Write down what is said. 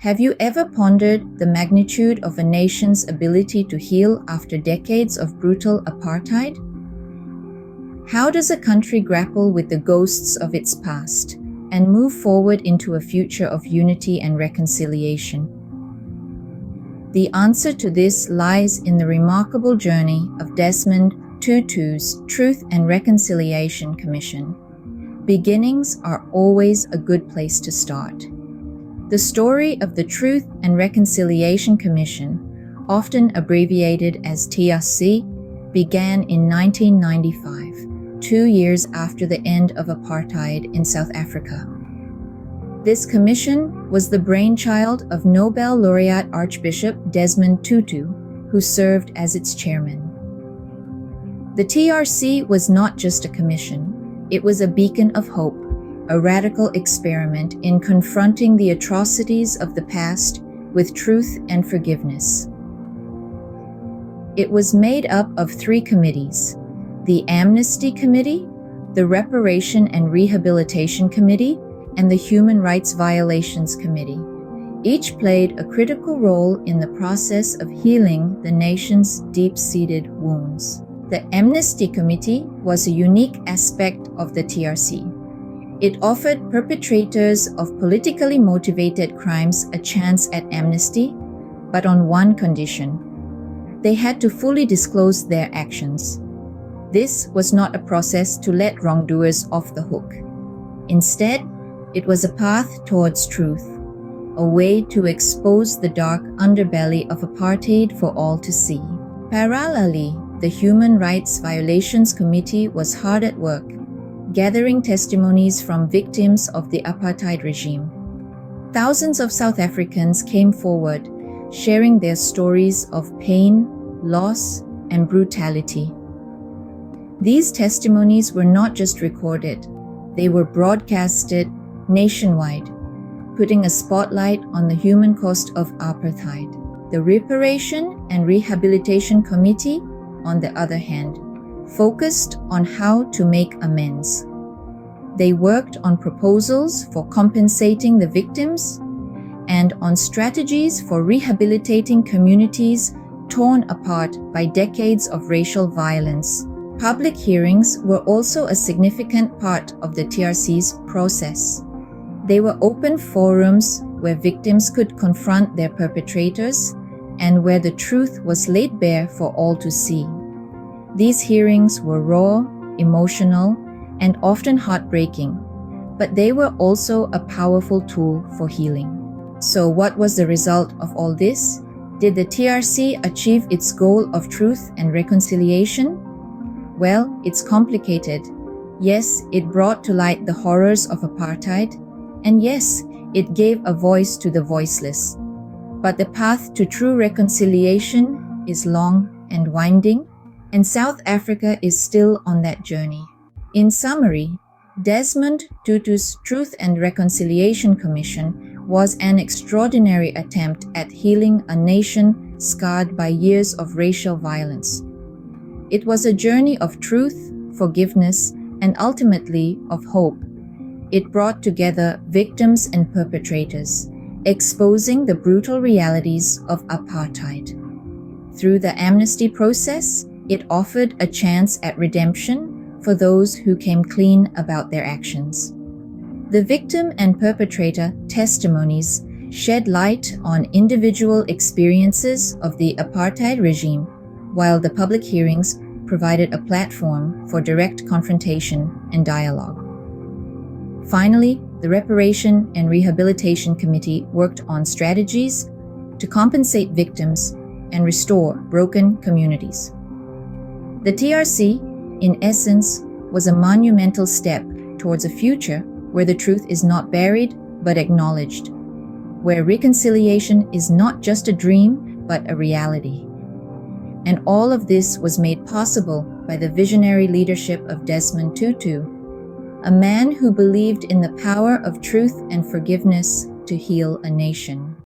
Have you ever pondered the magnitude of a nation's ability to heal after decades of brutal apartheid? How does a country grapple with the ghosts of its past and move forward into a future of unity and reconciliation? The answer to this lies in the remarkable journey of Desmond Tutu's Truth and Reconciliation Commission. Beginnings are always a good place to start. The story of the Truth and Reconciliation Commission, often abbreviated as TRC, began in 1995, 2 years after the end of apartheid in South Africa. This commission was the brainchild of Nobel laureate Archbishop Desmond Tutu, who served as its chairman. The TRC was not just a commission, it was a beacon of hope, a radical experiment in confronting the atrocities of the past with truth and forgiveness. It was made up of 3 committees: the Amnesty Committee, the Reparation and Rehabilitation Committee, and the Human Rights Violations Committee. Each played a critical role in the process of healing the nation's deep-seated wounds. The Amnesty Committee was a unique aspect of the TRC. It offered perpetrators of politically motivated crimes a chance at amnesty, but on one condition: they had to fully disclose their actions. This was not a process to let wrongdoers off the hook. Instead, it was a path towards truth, a way to expose the dark underbelly of apartheid for all to see. Parallelly, the Human Rights Violations Committee was hard at work, gathering testimonies from victims of the apartheid regime. Thousands of South Africans came forward, sharing their stories of pain, loss, and brutality. These testimonies were not just recorded, they were broadcasted nationwide, putting a spotlight on the human cost of apartheid. The Reparation and Rehabilitation Committee, on the other hand, focused on how to make amends. They worked on proposals for compensating the victims and on strategies for rehabilitating communities torn apart by decades of racial violence. Public hearings were also a significant part of the TRC's process. They were open forums where victims could confront their perpetrators and where the truth was laid bare for all to see. These hearings were raw, emotional, and often heartbreaking, but they were also a powerful tool for healing. So what was the result of all this? Did the TRC achieve its goal of truth and reconciliation? Well, it's complicated. Yes, it brought to light the horrors of apartheid, and yes, it gave a voice to the voiceless. But the path to true reconciliation is long and winding, and South Africa is still on that journey. In summary, Desmond Tutu's Truth and Reconciliation Commission was an extraordinary attempt at healing a nation scarred by years of racial violence. It was a journey of truth, forgiveness, and ultimately of hope. It brought together victims and perpetrators, exposing the brutal realities of apartheid. Through the amnesty process, it offered a chance at redemption for those who came clean about their actions. The victim and perpetrator testimonies shed light on individual experiences of the apartheid regime, while the public hearings provided a platform for direct confrontation and dialogue. Finally, the Reparation and Rehabilitation Committee worked on strategies to compensate victims and restore broken communities. The TRC, in essence, was a monumental step towards a future where the truth is not buried but acknowledged, where reconciliation is not just a dream but a reality. And all of this was made possible by the visionary leadership of Desmond Tutu, a man who believed in the power of truth and forgiveness to heal a nation.